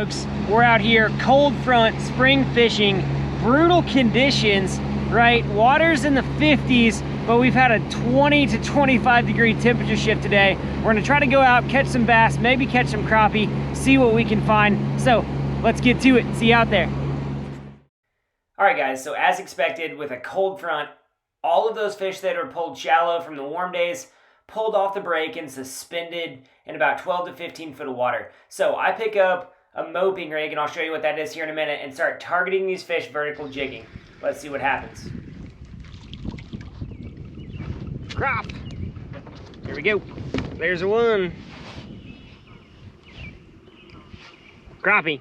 folks. We're out here, cold front, spring fishing, brutal conditions, right? Water's in the 50s, but we've had a 20 to 25 degree temperature shift today. We're gonna try to go out, catch some bass, maybe catch some crappie, see what we can find. So let's get to it, see you out there. All right guys, so as expected with a cold front, all of those fish that are pulled shallow from the warm days pulled off the break and suspended in about 12 to 15 foot of water. So I pick up a moping rig, and I'll show you what that is here in a minute, and start targeting these fish vertical jigging. Let's see what happens. Crop. Here we go. There's a one. Crappie.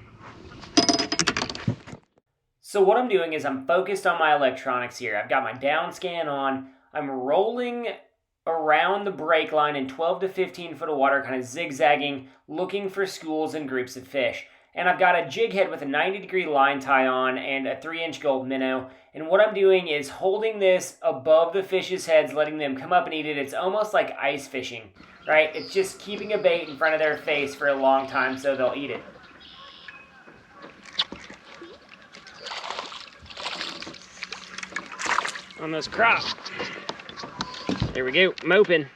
So what I'm doing is I'm focused on my electronics here. I've got my down scan on. I'm rolling around the break line in 12 to 15 foot of water, kind of zigzagging, looking for schools and groups of fish. And I've got a jig head with a 90-degree line tie on and a 3-inch gulp minnow. And what I'm doing is holding this above the fish's heads, letting them come up and eat it. It's almost like ice fishing, right? It's just keeping a bait in front of their face for a long time so they'll eat it. On those crop. There we go, moping.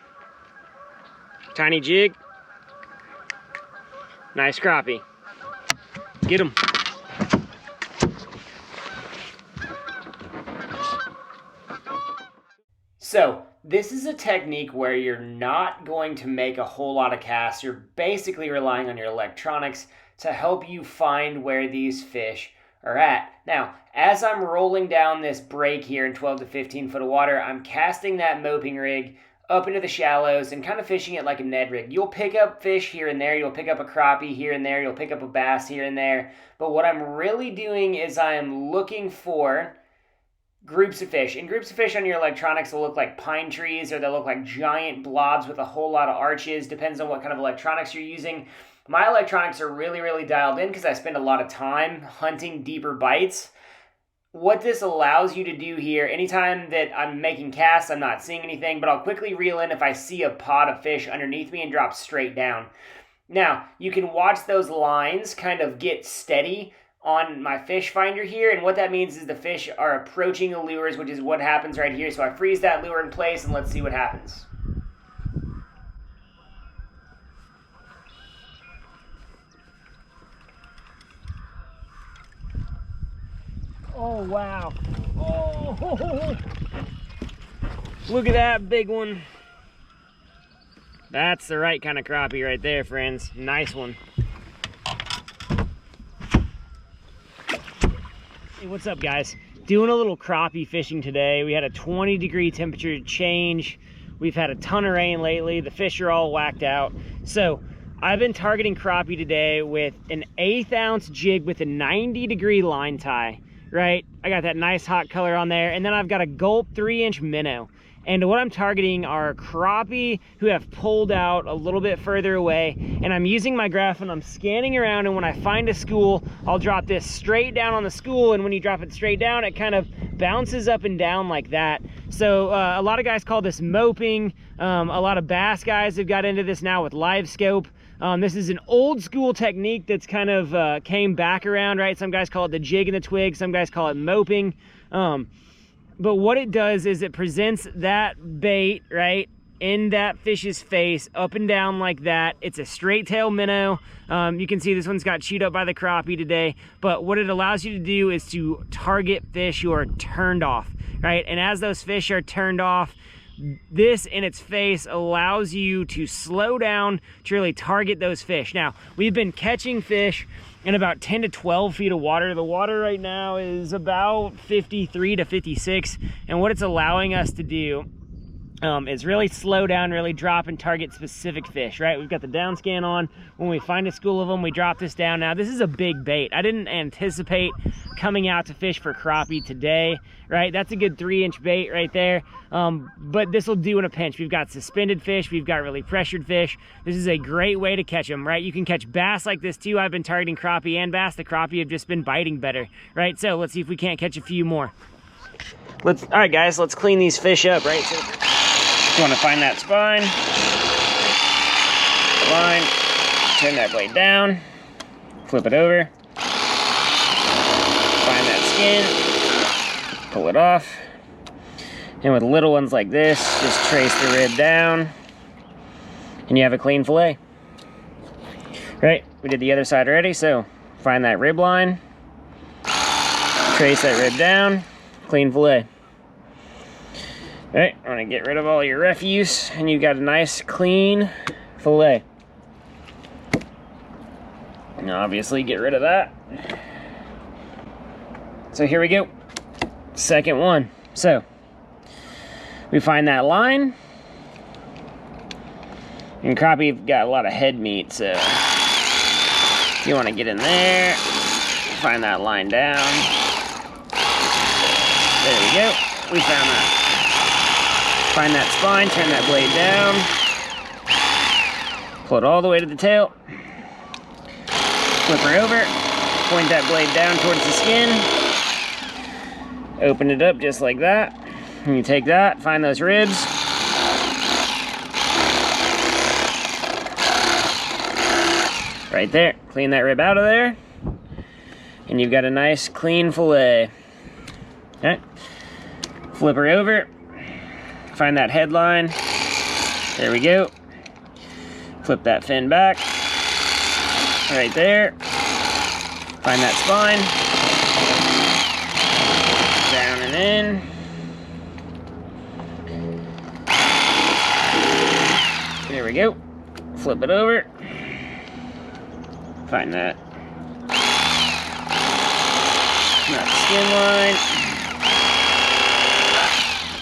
Tiny jig. Nice crappie. Get them. So, this is a technique where you're not going to make a whole lot of casts. You're basically relying on your electronics to help you find where these fish are at. Now, as I'm rolling down this break here in 12 to 15 foot of water, I'm casting that moping rig up into the shallows and kind of fishing it like a Ned rig. You'll pick up fish here and there, you'll pick up a crappie here and there, you'll pick up a bass here and there, but what I'm really doing is I am looking for groups of fish. And groups of fish on your electronics will look like pine trees, or they'll look like giant blobs with a whole lot of arches, depends on what kind of electronics you're using. My electronics are really dialed in because I spend a lot of time hunting deeper bites. What this allows you to do here, anytime that I'm making casts, I'm not seeing anything, but I'll quickly reel in if I see a pod of fish underneath me and drop straight down. Now, you can watch those lines kind of get steady on my fish finder here, and what that means is the fish are approaching the lures, which is what happens right here. So I freeze that lure in place and let's see what happens. Oh, wow. Oh, look at that big one. That's the right kind of crappie right there, friends. Nice one. Hey, what's up, guys? Doing a little crappie fishing today. We had a 20-degree temperature change. We've had a ton of rain lately. The fish are all whacked out. So I've been targeting crappie today with an 1/8 ounce jig with a 90-degree line tie. Right, I got that nice hot color on there, and then I've got a gulp 3-inch minnow. And what I'm targeting are crappie who have pulled out a little bit further away, and I'm using my graph and I'm scanning around, and when I find a school, I'll drop this straight down on the school, and when you drop it straight down, it kind of bounces up and down like that. So a lot of guys call this moping. A lot of bass guys have got into this now with live scope. This is an old school technique that's kind of came back around, right? Some guys call it the jig and the twig, some guys call it moping. But what it does is it presents that bait, right, in that fish's face, up and down like that. It's a straight tail minnow. You can see this one's got chewed up by the crappie today, but what it allows you to do is to target fish who are turned off, right? And as those fish are turned off, this in its face allows you to slow down to really target those fish. Now, we've been catching fish in about 10 to 12 feet of water. The water right now is about 53 to 56, and what it's allowing us to do is really slow down, really drop and target specific fish, right? We've got the down scan on. When we find a school of them, we drop this down. Now, this is a big bait. I didn't anticipate coming out to fish for crappie today, right? That's a good 3-inch bait right there. But this will do in a pinch. We've got suspended fish. We've got really pressured fish. This is a great way to catch them, right? You can catch bass like this too. I've been targeting crappie and bass. The crappie have just been biting better, right? So let's see if we can't catch a few more. All right, guys, let's clean these fish up, right? So you want to find that spine, line, turn that blade down, flip it over, find that skin, pull it off. And with little ones like this, just trace the rib down, and you have a clean fillet. Right, we did the other side already, so find that rib line, trace that rib down, clean fillet. All right, I'm gonna get rid of all your refuse, and you've got a nice, clean fillet. And obviously get rid of that. So here we go, second one. So we find that line, and crappie got a lot of head meat, so you want to get in there, find that line down. There we go, we found that. Find that spine, turn that blade down, pull it all the way to the tail, flip her over, point that blade down towards the skin, open it up just like that, and you take that, find those ribs, right there, clean that rib out of there, and you've got a nice clean fillet. Okay, flip her over, find that headline, there we go, flip that fin back, right there, find that spine, down and in, there we go, flip it over, find that skin line,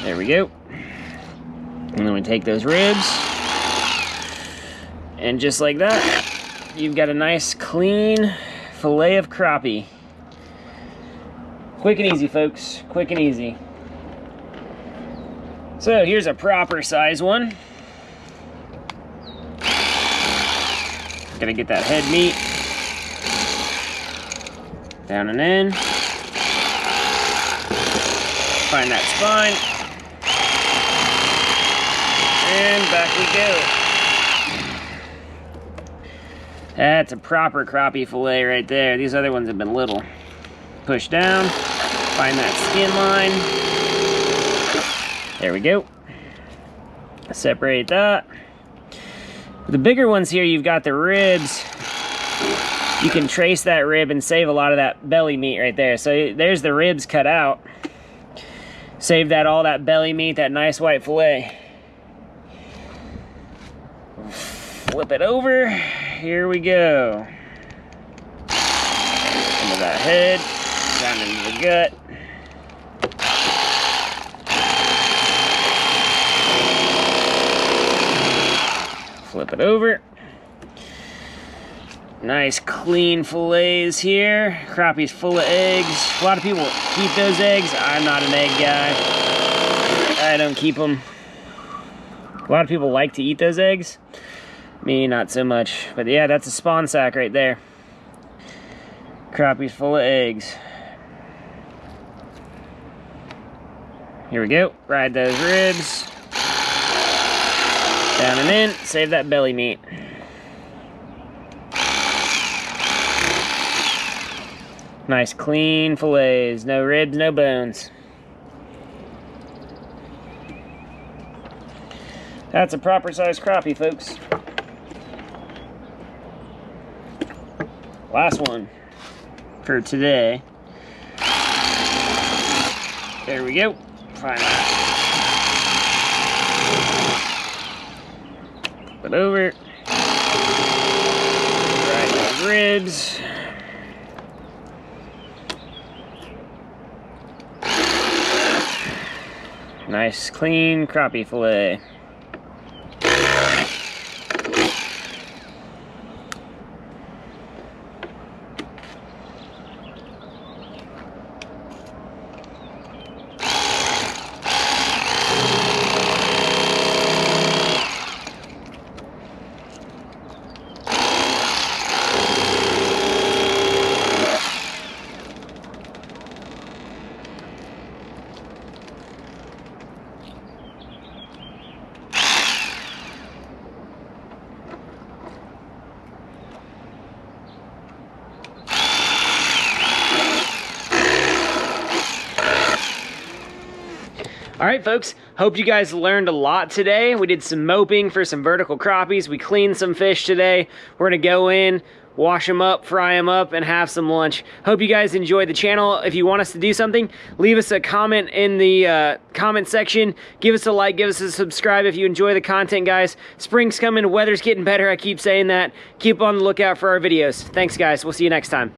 there we go. And then we take those ribs, and just like that, you've got a nice clean fillet of crappie. Quick and easy, folks, quick and easy. So here's a proper size one. Gotta get that head meat down and in, find that spine, and back we go. That's a proper crappie fillet right there. These other ones have been little. Push down, find that skin line. There we go. Separate that. The bigger ones here, you've got the ribs. You can trace that rib and save a lot of that belly meat right there. So there's the ribs cut out. Save that, all that belly meat, that nice white fillet. Flip it over, here we go. Into that head, down into the gut. Flip it over. Nice clean fillets here. Crappie's full of eggs. A lot of people keep those eggs. I'm not an egg guy. I don't keep them. A lot of people like to eat those eggs. Me, not so much. But yeah, that's a spawn sack right there. Crappie's full of eggs. Here we go. Ride those ribs. Down and in. Save that belly meat. Nice clean fillets. No ribs, no bones. That's a proper size crappie, folks. Last one for today. There we go. Find that. Flip it over. Right those ribs. Nice clean crappie fillet. All right, folks, hope you guys learned a lot today. We did some moping for some vertical crappies. We cleaned some fish today. We're gonna go in, wash them up, fry them up, and have some lunch. Hope you guys enjoyed the channel. If you want us to do something, leave us a comment in the comment section. Give us a like, give us a subscribe if you enjoy the content, guys. Spring's coming, weather's getting better. I keep saying that. Keep on the lookout for our videos. Thanks, guys. We'll see you next time.